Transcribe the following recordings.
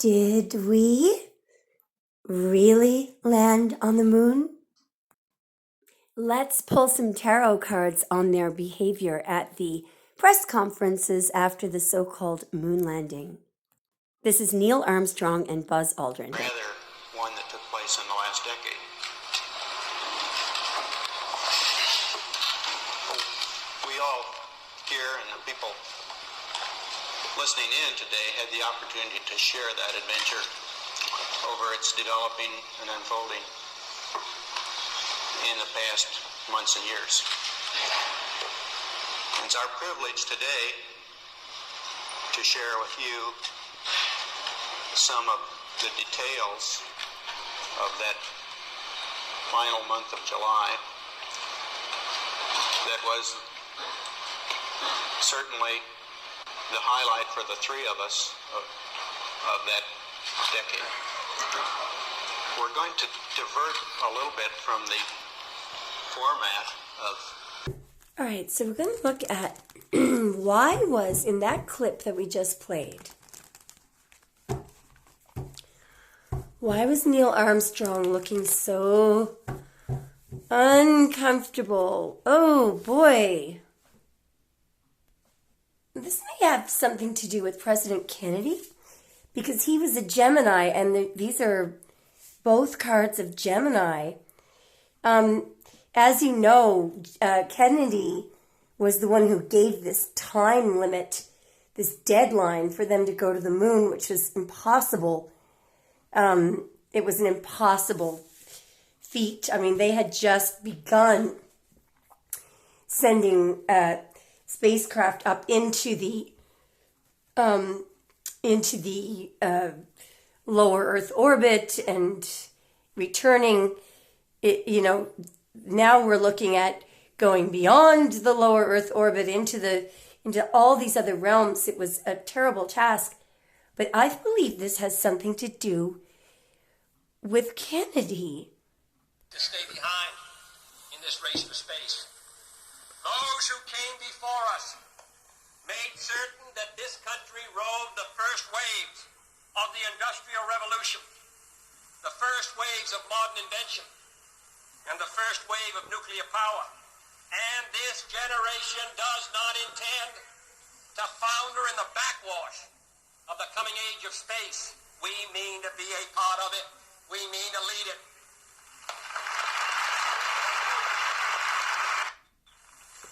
Did we really land on the moon? Let's pull some tarot cards on their behavior at the press conferences after the so-called moon landing. This is Neil Armstrong and Buzz Aldrin. Rather, one that took place in the last decade. We all here and the people listening in today had the opportunity to share that adventure over its developing and unfolding in the past months and years. It's our privilege today to share with you some of the details of that final month of July that was certainly the highlight for the three of us of that decade. We're going to divert a little bit from the format of... All right, so we're going to look at why was in that clip that we just played, why was Neil Armstrong looking so uncomfortable? Oh boy. This may have something to do with President Kennedy, because he was a Gemini, and these are both cards of Gemini. As you know, Kennedy was the one who gave this time limit, this deadline for them to go to the moon, which was impossible. It was an impossible feat. I mean, they had just begun sending spacecraft up into the lower Earth orbit and returning. Now we're looking at going beyond the lower Earth orbit into all these other realms. It was a terrible task, but I believe this has something to do with Kennedy. To stay behind in this race for space. Those who came before us made certain that this country rode the first waves of the Industrial Revolution, the first waves of modern invention, and the first wave of nuclear power. And this generation does not intend to founder in the backwash of the coming age of space. We mean to be a part of it. We mean to lead it.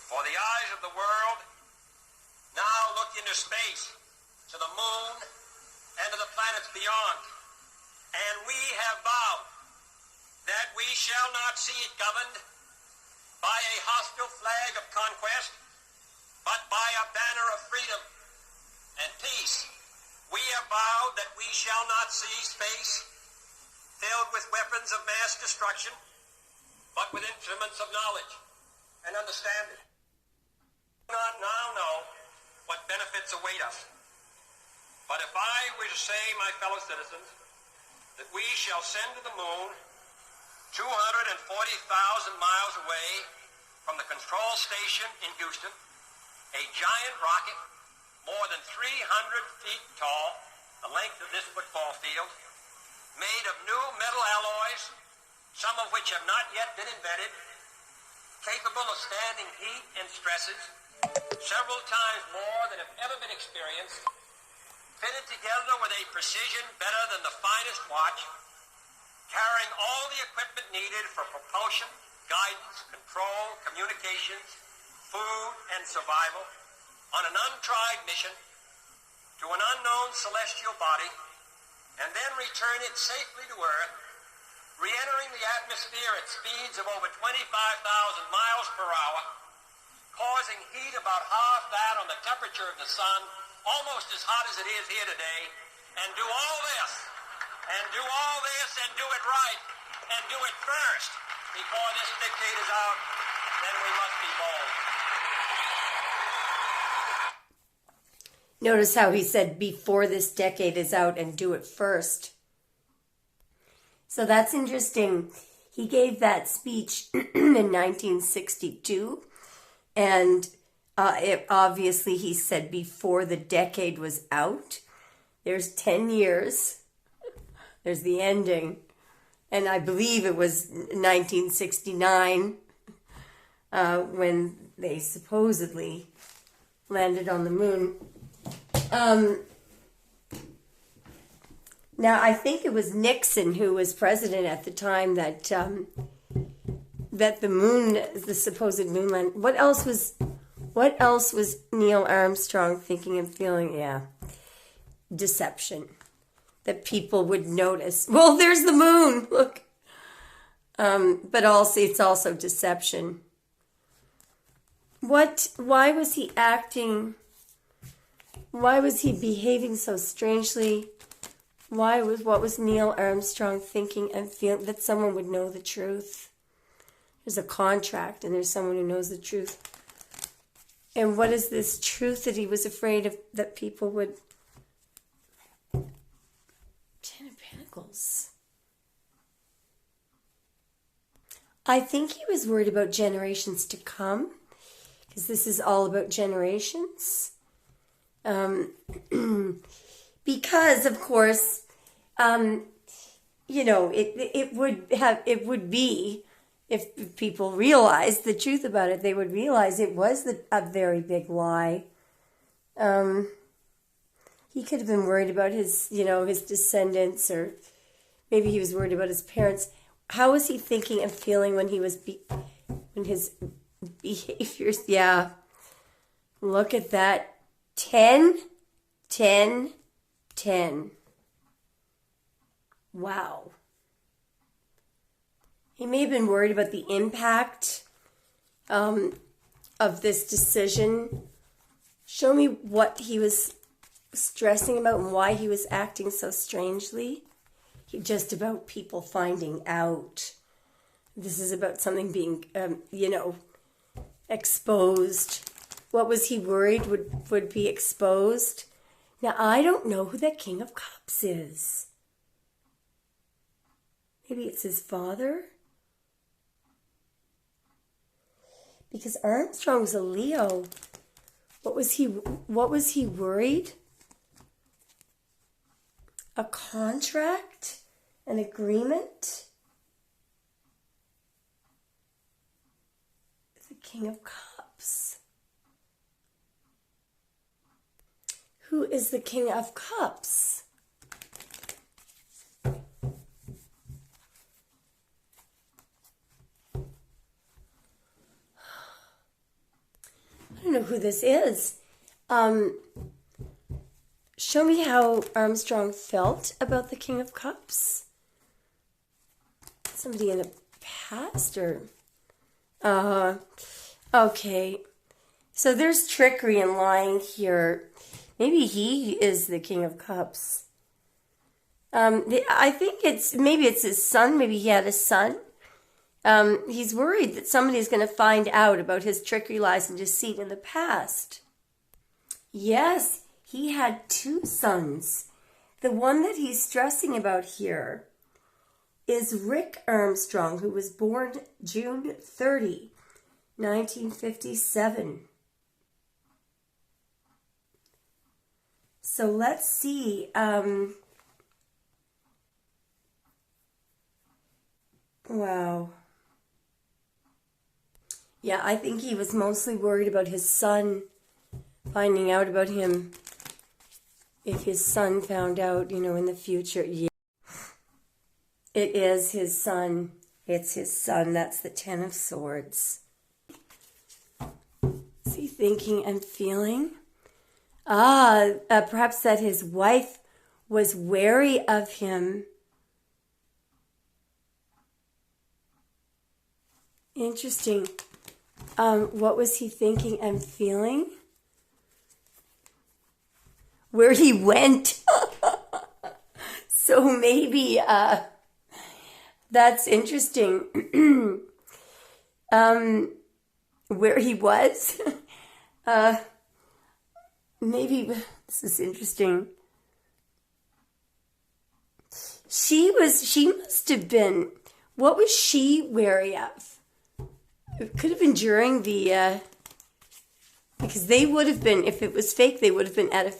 For the eyes of the world now look into space, to the moon, and to the planets beyond. And we have vowed that we shall not see it governed by a hostile flag of conquest, but by a banner of freedom and peace. We have vowed that we shall not see space filled with weapons of mass destruction, but with instruments of knowledge and understanding. We do not now know what benefits await us. But if I were to say, my fellow citizens, that we shall send to the moon 240,000 miles away from the control station in Houston, a giant rocket more than 300 feet tall, the length of this football field, made of new metal alloys, some of which have not yet been invented, capable of standing heat and stresses several times more than have ever been experienced, fitted together with a precision better than the finest watch, carrying all the equipment needed for propulsion, guidance, control, communications, food, and survival, on an untried mission to an unknown celestial body, and then return it safely to Earth, re-entering the atmosphere at speeds of over 25,000 miles per hour, causing heat about half that on the temperature of the sun, almost as hot as it is here today, and do all this, and do it right, and do it first before this decade is out, then we must be bold. Notice how he said before this decade is out and do it first. So that's interesting. He gave that speech in 1962, and obviously he said before the decade was out. There's 10 years. There's the ending. And I believe it was 1969 when they supposedly landed on the moon. Now, I think it was Nixon who was president at the time that the moon, the supposed moon land. What else was Neil Armstrong thinking and feeling? Yeah, deception. That people would notice. Well, there's the moon. Look. But also, it's also deception. Why was he acting? Why was he behaving so strangely? What was Neil Armstrong thinking and feeling? That someone would know the truth. There's a contract and there's someone who knows the truth. And what is this truth that he was afraid of, that people would... Ten of Pentacles. I think he was worried about generations to come, because this is all about generations. Because, of course, it would be, if people realized the truth about it, they would realize it was a very big lie. He could have been worried about his descendants, or maybe he was worried about his parents. How was he thinking and feeling when when his behaviors? Yeah. Look at that. 10, 10, 10. Wow. He may have been worried about the impact of this decision. Show me what he was stressing about and why he was acting so strangely. Just about people finding out. This is about something being, exposed. What was he worried would be exposed? Now, I don't know who that King of Cups is. Maybe it's his father? Because Armstrong was a Leo. What was he worried? A contract? An agreement? The King of Cups. Who is the King of Cups? I don't know who this is. Show me how Armstrong felt about the King of Cups. Somebody in the past, or... okay. So there's trickery and lying here. Maybe he is the King of Cups. I think maybe it's his son. Maybe he had a son. He's worried that somebody's going to find out about his trickery, lies, and deceit in the past. Yes, he had 2 sons. The one that he's stressing about here is Rick Armstrong, who was born June 30, 1957. So let's see. Wow. Yeah, I think he was mostly worried about his son finding out about him. If his son found out, in the future. Yeah. It is his son. It's his son. That's the 10 of Swords. Is he thinking and feeling? Perhaps that his wife was wary of him. Interesting. What was he thinking and feeling? Where he went. So maybe that's interesting. Where he was. Maybe this is interesting. She must have been, what was she wary of? It could have been during the, because they would have been, if it was fake, they would have been at a,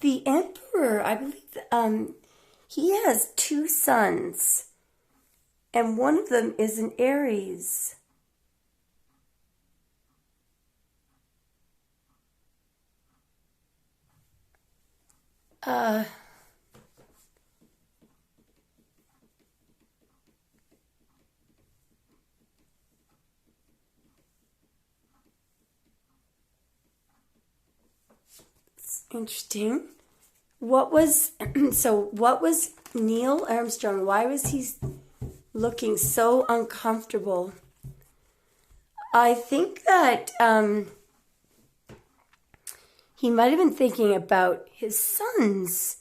the emperor, I believe, he has two sons, and one of them is an Aries. Interesting. What was Neil Armstrong? Why was he looking so uncomfortable? I think that he might have been thinking about his sons.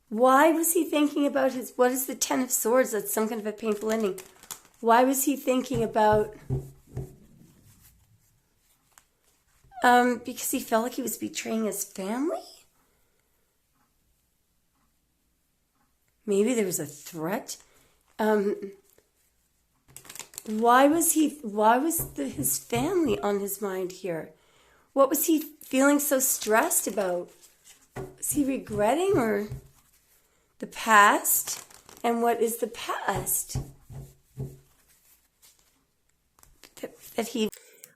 Why was he thinking about what is the Ten of Swords? That's some kind of a painful ending. Why was he thinking about... because he felt like he was betraying his family? Maybe there was a threat. Why was his family on his mind here? What was he feeling so stressed about? Was he regretting or the past? And what is the past?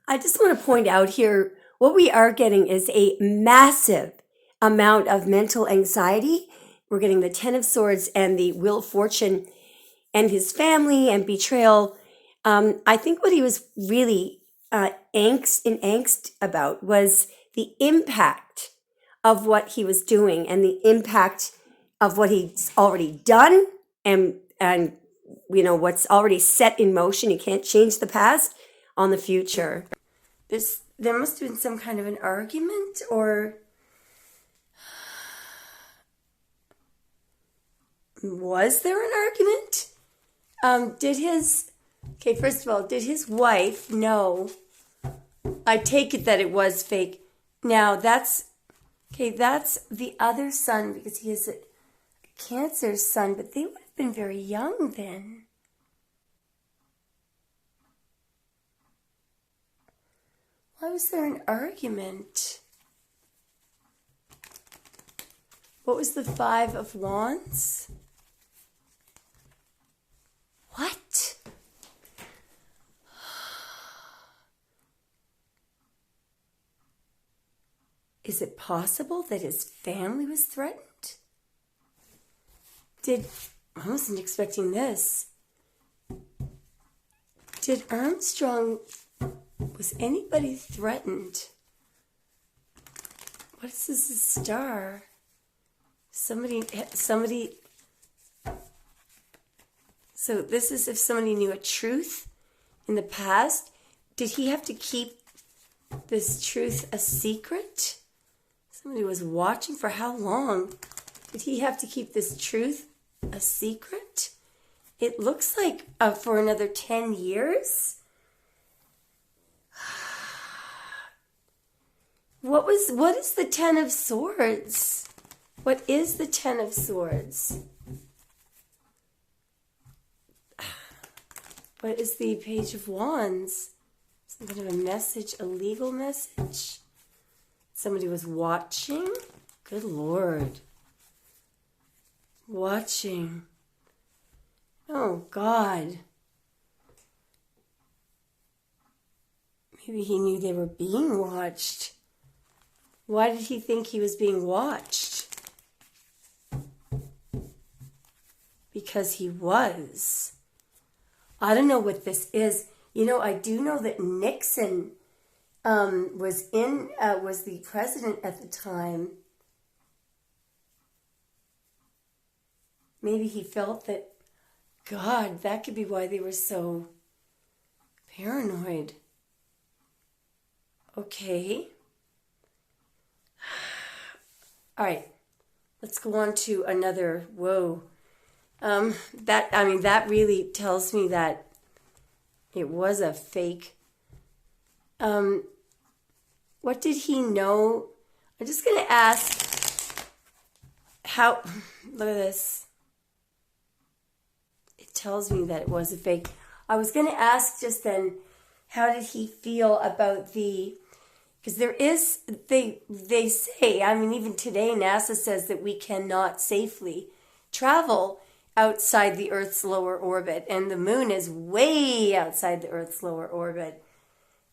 I just want to point out here, what we are getting is a massive amount of mental anxiety. We're getting the Ten of Swords and the Wheel of Fortune and his family and betrayal. I think what he was really angst about was the impact of what he was doing and the impact of what he's already done and what's already set in motion. You can't change the past on the future. There must have been some kind of an argument, or was there an argument? First of all, did his wife know? I take it that it was fake. Now that's the other son, because he is a Cancer son, but they would have been very young then. Why was there an argument? What was the Five of Wands? What? Is it possible that his family was threatened? I wasn't expecting this. Did Armstrong... Was anybody threatened? What is this, a star? Somebody... So this is if somebody knew a truth in the past. Did he have to keep this truth a secret? Somebody was watching for how long? Did he have to keep this truth a secret? It looks like for another 10 years. What is the Ten of Swords? What is the Ten of Swords? What is the Page of Wands? Some kind of a message, a legal message? Somebody was watching? Good Lord. Watching. Oh, God. Maybe he knew they were being watched. Why did he think he was being watched? Because he was. I don't know what this is. I do know that Nixon was the president at the time. Maybe he felt that, God, that could be why they were so paranoid. Okay. All right. Let's go on to another. Whoa. That really tells me that it was a fake. What did he know? I'm just going to ask how, look at this. It tells me that it was a fake. I was going to ask just then, how did he feel about because there is, they say, I mean, even today, NASA says that we cannot safely travel outside the Earth's lower orbit, and the moon is way outside the Earth's lower orbit.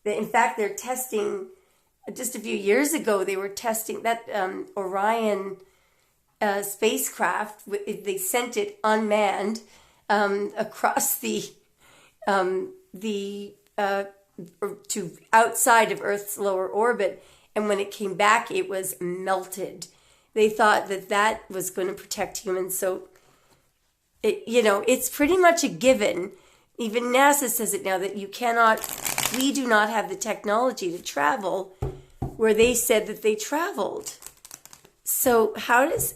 In fact, they're testing, just a few years ago, they were testing that Orion spacecraft. They sent it unmanned across to outside of Earth's lower orbit, and when it came back, it was melted. They thought that was going to protect humans. So, it's pretty much a given. Even NASA says it now that we do not have the technology to travel where they said that they traveled. So how does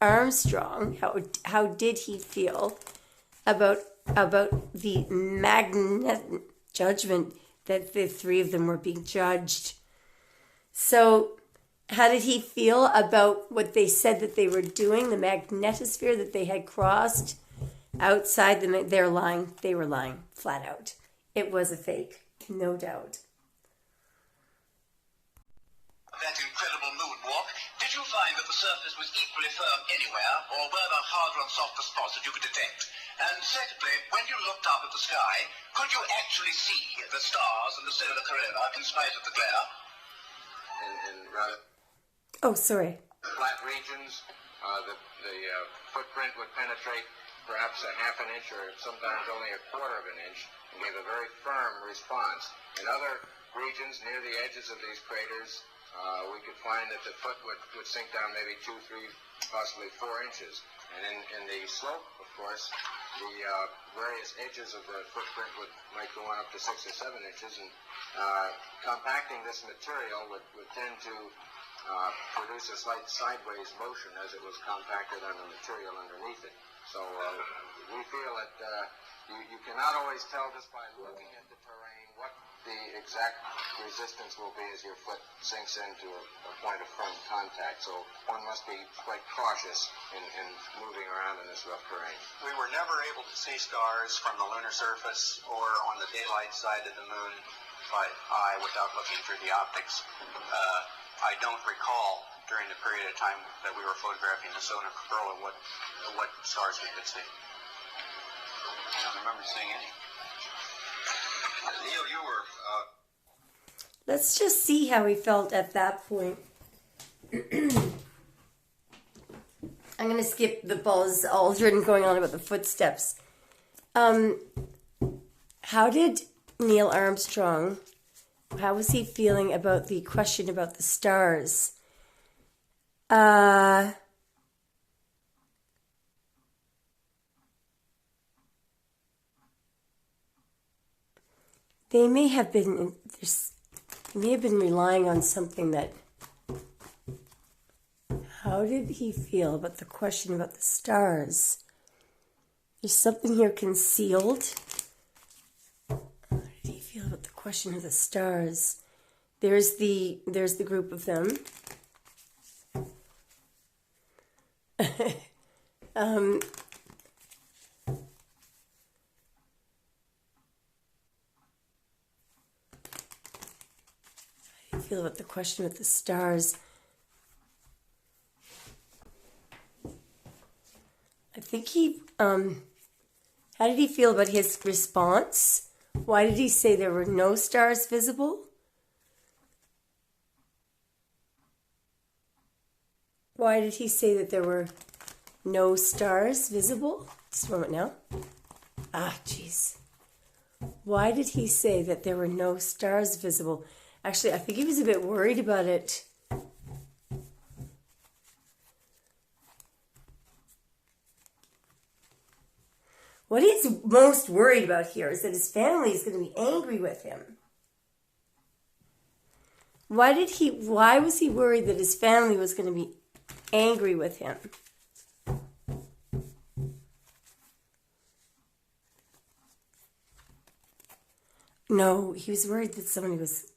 Armstrong, how did he feel about the magnetic judgment that the three of them were being judged? So how did he feel about what they said that they were doing, the magnetosphere that they had crossed outside them? They're lying. They were lying flat out. It was a fake, no doubt. That incredible moonwalk, did you find that the surface was equally firm anywhere, or were there harder and softer spots that you could detect? And secondly, when you looked up at the sky, could you actually see the stars and the solar corona in spite of the glare? In rather Sorry. flat regions, the footprint would penetrate perhaps a half an inch or sometimes only a quarter of an inch and gave a very firm response. In other regions near the edges of these craters, we could find that the foot would sink down maybe 2, 3, possibly 4 inches. And in the slope, of course, the various edges of the footprint might go on up to 6 or 7 inches, and compacting this material would tend to produce a slight sideways motion as it was compacted on the material underneath it. So we feel that you cannot always tell just by looking at the terrain what the exact resistance will be as your foot sinks into a point of firm contact. So one must be quite cautious in moving around in this rough terrain. We were never able to see stars from the lunar surface or on the daylight side of the moon by eye without looking through the optics. I don't recall during the period of time that we were photographing the solar corona what stars we could see. I don't remember seeing any. Neil, you were... Let's just see how he felt at that point. I'm going to skip the Buzz Aldrin going on about the footsteps. How did Neil Armstrong, how was he feeling about the question about the stars? They may have been relying on something that... How did he feel about the question about the stars? There's something here concealed. How did he feel about the question of the stars? There's the group of them. How do you feel about the question with the stars? I think how did he feel about his response? Why did he say there were no stars visible? Why did he say that there were no stars visible? Just a moment now. Jeez. Why did he say that there were no stars visible? Actually, I think he was a bit worried about it. What he's most worried about here is that his family is going to be angry with him. Why was he worried that his family was going to be angry with him? No, he was worried that somebody was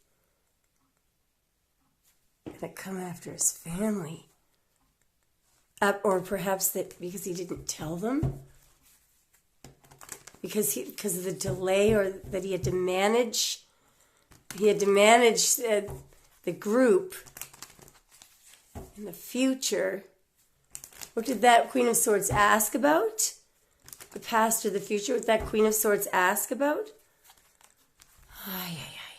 going to come after his family. Or perhaps that because he didn't tell them. because of the delay, or that he had to manage. He had to manage the group in the future. What did that Queen of Swords ask about? The past or the future? What did that Queen of Swords ask about? Ay, ay, ay.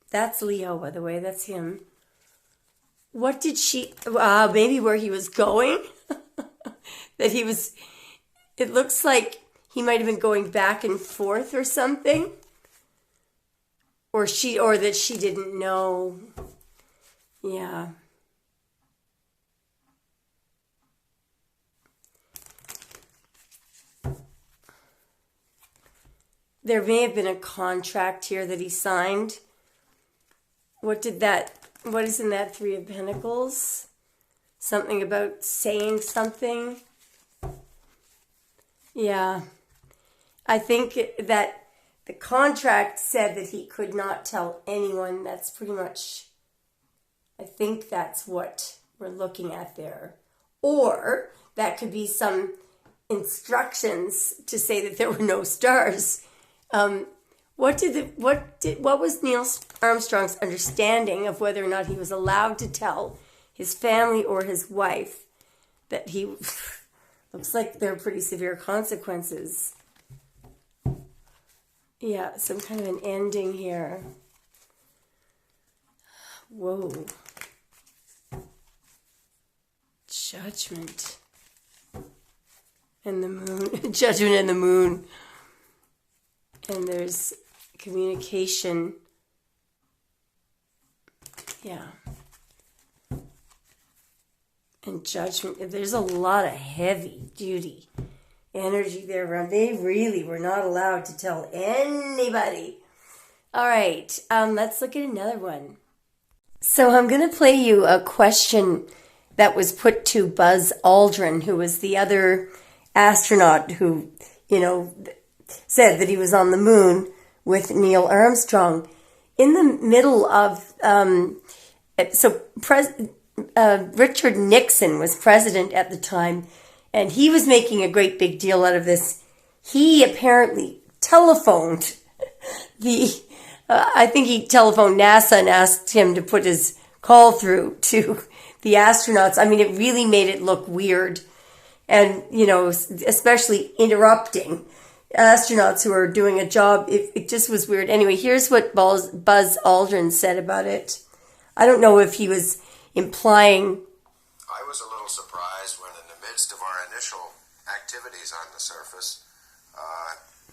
That's Leo, by the way. That's him. What did she... maybe where he was going? That he was... It looks like he might have been going back and forth or something. Or that she didn't know. Yeah. There may have been a contract here that he signed. What is in that Three of Pentacles? Something about saying something. Yeah. I think that the contract said that he could not tell anyone. That's pretty much, I think that's what we're looking at there. Or that could be some instructions to say that there were no stars. What was Neil Armstrong's understanding of whether or not he was allowed to tell his family or his wife that he... Looks like there are pretty severe consequences. Yeah, some kind of an ending here. Whoa. Judgment. And the moon. Judgment and the moon. And there's communication. Yeah. And judgment. There's a lot of heavy duty energy there around. They really were not allowed to tell anybody. All right, let's look at another one. So I'm going to play you a question that was put to Buzz Aldrin, who was the other astronaut who, said that he was on the moon with Neil Armstrong. In the middle of, Richard Nixon was president at the time, and he was making a great big deal out of this. He apparently telephoned I think he telephoned NASA and asked him to put his call through to the astronauts. I mean, it really made it look weird. And, especially interrupting astronauts who are doing a job. It just was weird. Anyway, here's what Buzz Aldrin said about it. I don't know if he was implying... I was a little surprised when in the midst of our initial activities on the surface,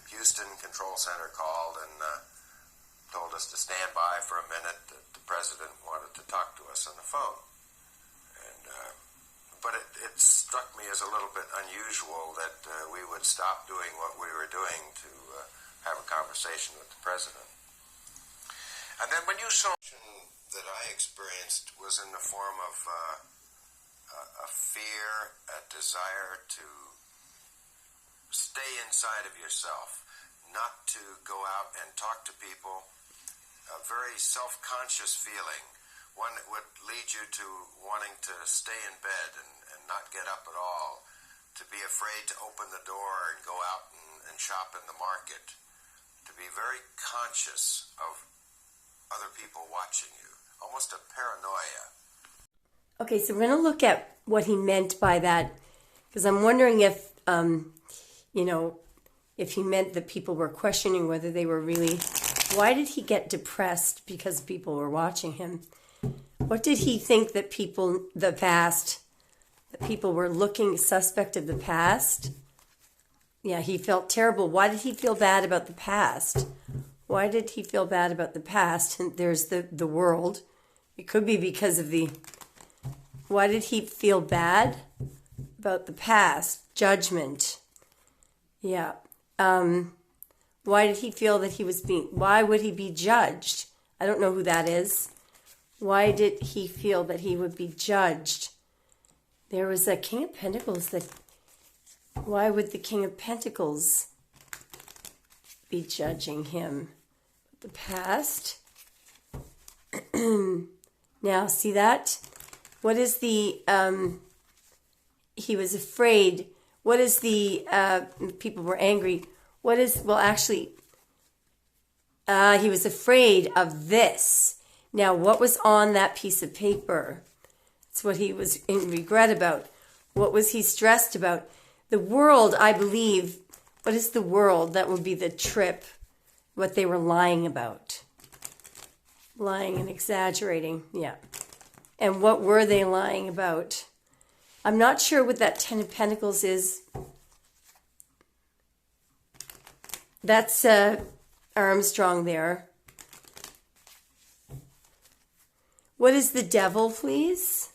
Houston Control Center called and told us to stand by for a minute. The president wanted to talk to us on the phone. But it struck me as a little bit unusual that we would stop doing what we were doing to have a conversation with the president. And then when you saw that I experienced was in the form of a fear, a desire to stay inside of yourself, not to go out and talk to people, a very self-conscious feeling, one that would lead you to wanting to stay in bed and not get up at all, to be afraid to open the door and go out and shop in the market, to be very conscious of other people watching you, almost a paranoia. Okay, so we're going to look at what he meant by that, because I'm wondering if, if he meant that people were questioning whether they were really... Why did he get depressed because people were watching him? What did he think that people were looking suspect of the past? Yeah, he felt terrible. Why did he feel bad about the past? Why did he feel bad about the past? And there's the world. It could be because of the... Why did he feel bad about the past? Judgment. Yeah. Why did he feel that he was being... Why would he be judged? I don't know who that is. Why did he feel that he would be judged? There was a King of Pentacles that... Why would the King of Pentacles be judging him? The past? Now, see that? what is the, he was afraid. What is the, people were angry. What is, well, actually, he was afraid of this. Now, what was on that piece of paper? That's what he was in regret about. What was he stressed about? The world, I believe, what is the world? That would be the trip, what they were lying about. Lying and exaggerating, yeah. And what were they lying about? I'm not sure what that Ten of Pentacles is. That's Armstrong there. What is the Devil, please?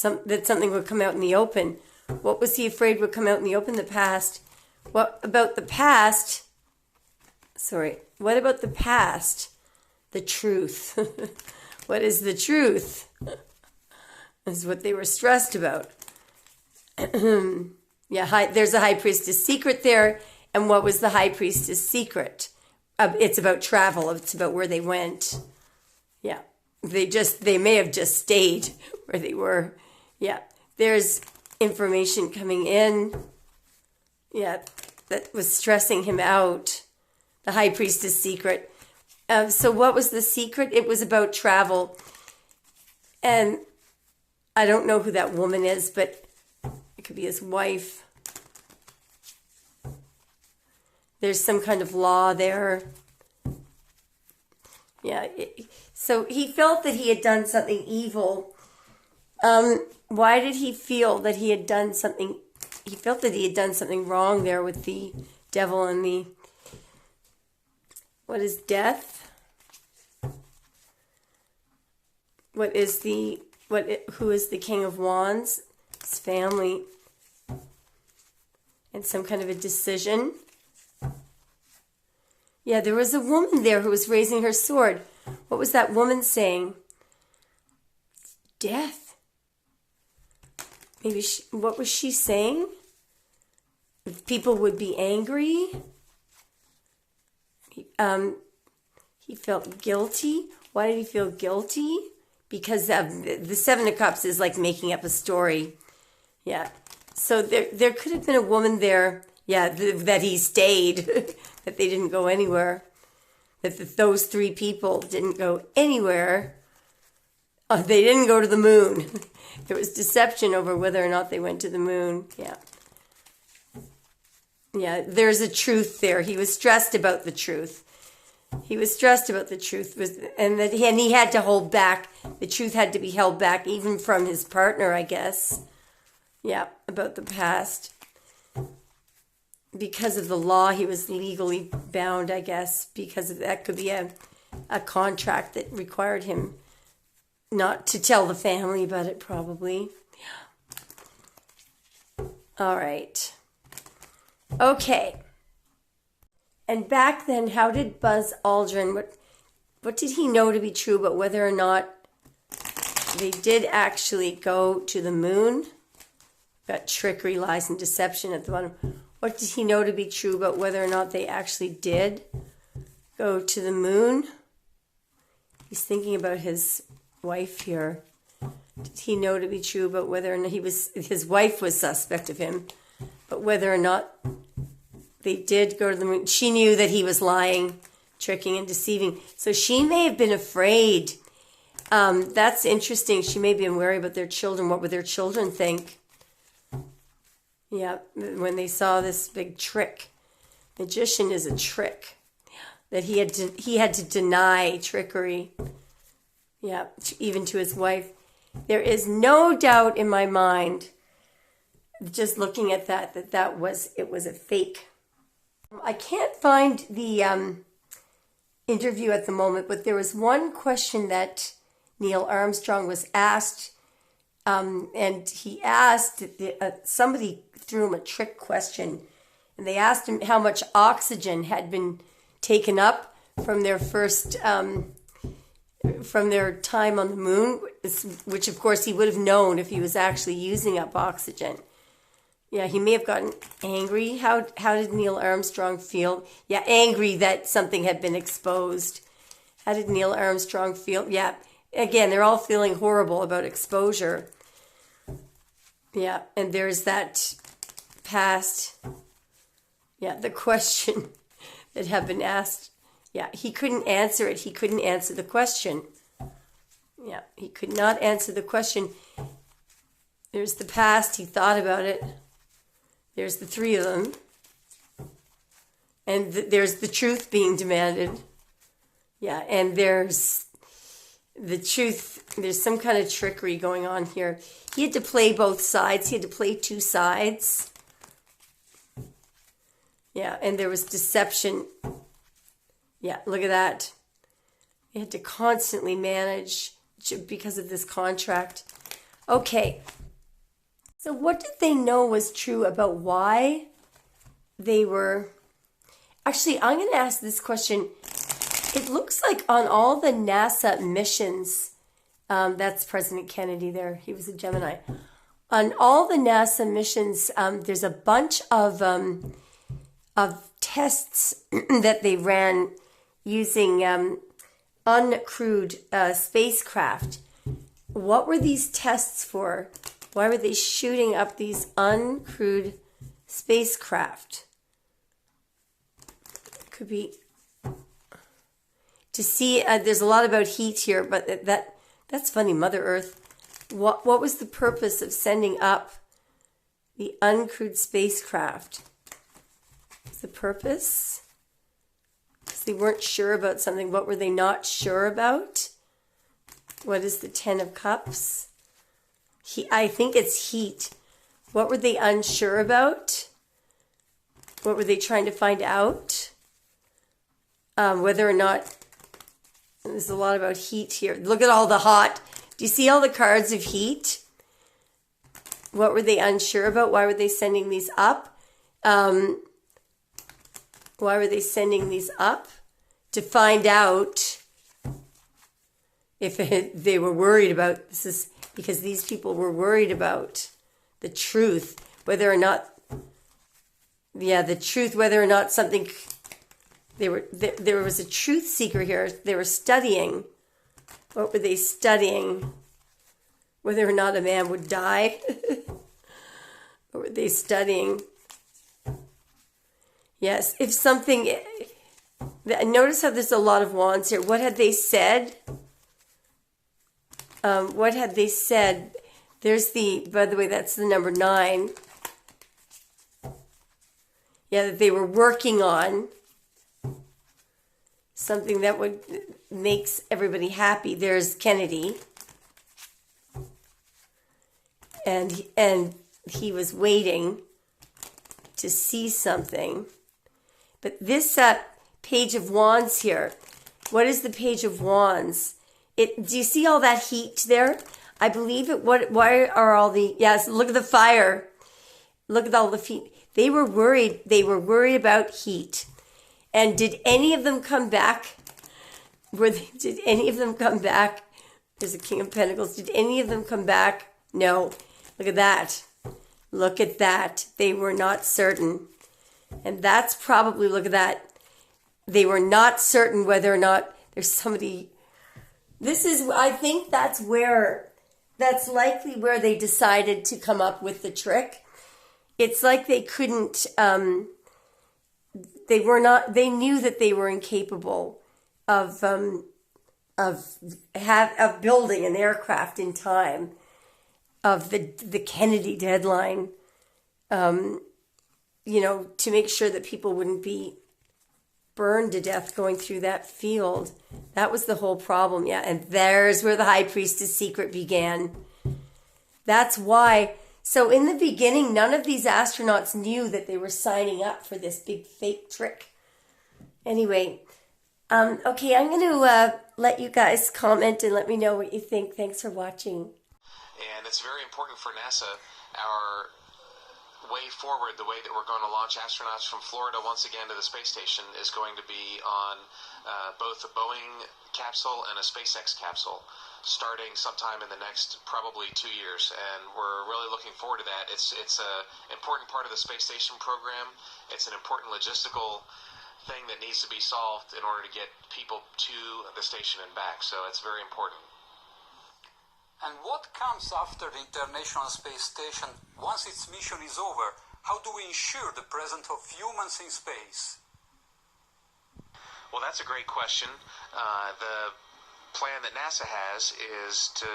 That something would come out in the open. What was he afraid would come out in the open? The past. What about the past? Sorry. What about the past? The truth. What is the truth? Is what they were stressed about. Yeah, there's a High Priestess secret there. And what was the High Priestess secret? It's about travel. It's about where they went. Yeah. They may have just stayed where they were. Yeah. There's information coming in. Yeah. That was stressing him out. The High Priestess secret. So what was the secret? It was about travel. And I don't know who that woman is, but it could be his wife. There's some kind of law there. Yeah. So he felt that he had done something evil. Why did he feel that he had done something? He felt that he had done something wrong there with the Devil and the... What is Death? Who is the King of Wands? His family. And some kind of a decision. Yeah, there was a woman there who was raising her sword. What was that woman saying? Death. Maybe what was she saying? If people would be angry. He felt guilty. Why did he feel guilty? Because the Seven of Cups is like making up a story. Yeah. So there could have been a woman there. Yeah, that he stayed. That they didn't go anywhere. That those three people didn't go anywhere. They didn't go to the moon. There was deception over whether or not they went to the moon. Yeah. Yeah, there's a truth there. He was stressed about the truth. He was stressed about the truth, and he had to hold back. The truth had to be held back, even from his partner, I guess. Yeah, about the past. Because of the law, he was legally bound, I guess, because that could be a contract that required him not to tell the family about it, probably. Yeah. All right. Okay. And back then, how did Buzz Aldrin, what did he know to be true about whether or not they did actually go to the moon? Got trickery, lies, and deception at the bottom. What did he know to be true about whether or not they actually did go to the moon? He's thinking about his wife here. Did he know to be true about whether or not his wife was suspect of him, but whether or not they did go to the moon? She knew that he was lying, tricking, and deceiving. So she may have been afraid. That's interesting. She may have been worried about their children. What would their children think? Yeah, when they saw this big trick. Magician is a trick. That he had to deny trickery. Yeah, even to his wife. There is no doubt in my mind, just looking at that it was a fake. I can't find the interview at the moment, but there was one question that Neil Armstrong was asked, and he asked, somebody threw him a trick question, and they asked him how much oxygen had been taken up from their first, from their time on the moon, which of course he would have known if he was actually using up oxygen. Yeah, he may have gotten angry. How did Neil Armstrong feel? Yeah, angry that something had been exposed. How did Neil Armstrong feel? Yeah, again, they're all feeling horrible about exposure. Yeah, and there's that past, yeah, the question that had been asked. Yeah, he couldn't answer it. He couldn't answer the question. Yeah, he could not answer the question. There's the past. He thought about it. There's the three of them. And there's the truth being demanded. Yeah, and there's the truth. There's some kind of trickery going on here. He had to play both sides. He had to play two sides. Yeah, and there was deception. Yeah, look at that. He had to constantly manage because of this contract. Okay. So what did they know was true about why they were... Actually, I'm going to ask this question. It looks like on all the NASA missions, that's President Kennedy there. He was a Gemini. On all the NASA missions, there's a bunch of tests that they ran using uncrewed spacecraft. What were these tests for? Why were they shooting up these uncrewed spacecraft? Could be to see. There's a lot about heat here, but that's funny. Mother Earth. What was the purpose of sending up the uncrewed spacecraft? What's the purpose? Because they weren't sure about something. What were they not sure about? What is the Ten of Cups? I think it's heat. What were they unsure about? What were they trying to find out? Whether or not... There's a lot about heat here. Look at all the hot. Do you see all the cards of heat? What were they unsure about? Why were they sending these up? Why were they sending these up? To find out if they were worried about... This is because these people were worried about the truth. Whether or not... Yeah, the truth, whether or not something... There was a truth seeker here. They were studying. What were they studying? Whether or not a man would die. What were they studying? Yes, if something... Notice how there's a lot of wands here. What had they said? What had they said? There's the... By the way, that's the number 9. Yeah, that they were working on. Something that would makes everybody happy. There's Kennedy. And he was waiting to see something. But this Page of Wands here, what is the Page of Wands? Do you see all that heat there? I believe it. Why are all the... Yes, look at the fire. Look at all the heat. They were worried. They were worried about heat. And did any of them come back? Did any of them come back? There's a King of Pentacles. Did any of them come back? No. Look at that. Look at that. They were not certain. And that's probably, look at that. They were not certain whether or not there's somebody. This is, I think that's likely where they decided to come up with the trick. It's like they couldn't, they knew that they were incapable of building an aircraft in time, of the Kennedy deadline, to make sure that people wouldn't be burned to death going through that field. That was the whole problem, yeah. And there's where the High Priestess secret began. That's why. So in the beginning, none of these astronauts knew that they were signing up for this big fake trick. Anyway, okay, I'm going to let you guys comment and let me know what you think. Thanks for watching. And it's very important for NASA, our way forward, the way that we're going to launch astronauts from Florida once again to the space station is going to be on both a Boeing capsule and a SpaceX capsule, starting sometime in the next probably 2 years, and we're really looking forward to that. It's a important part of the space station program. It's an important logistical thing that needs to be solved in order to get people to the station and back, so it's very important. And what comes after the International Space Station once its mission is over? How do we ensure the presence of humans in space? Well, that's a great question. The plan that NASA has is to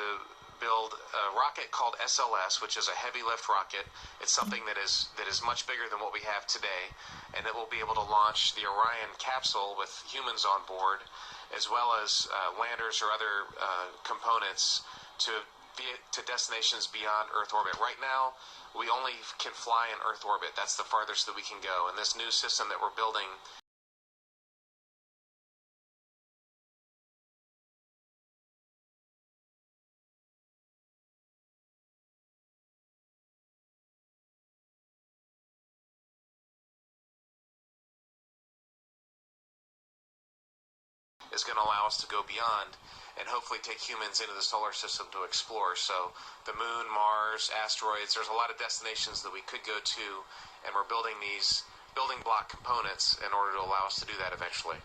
build a rocket called SLS, which is a heavy lift rocket. It's something that is much bigger than what we have today, and it will be able to launch the Orion capsule with humans on board, as well as landers or other components to destinations beyond Earth orbit. Right now, we only can fly in Earth orbit. That's the farthest that we can go. And this new system that we're building is going to allow us to go beyond and hopefully take humans into the solar system to explore. So the moon, Mars, asteroids, there's a lot of destinations that we could go to, and we're building these building block components in order to allow us to do that eventually.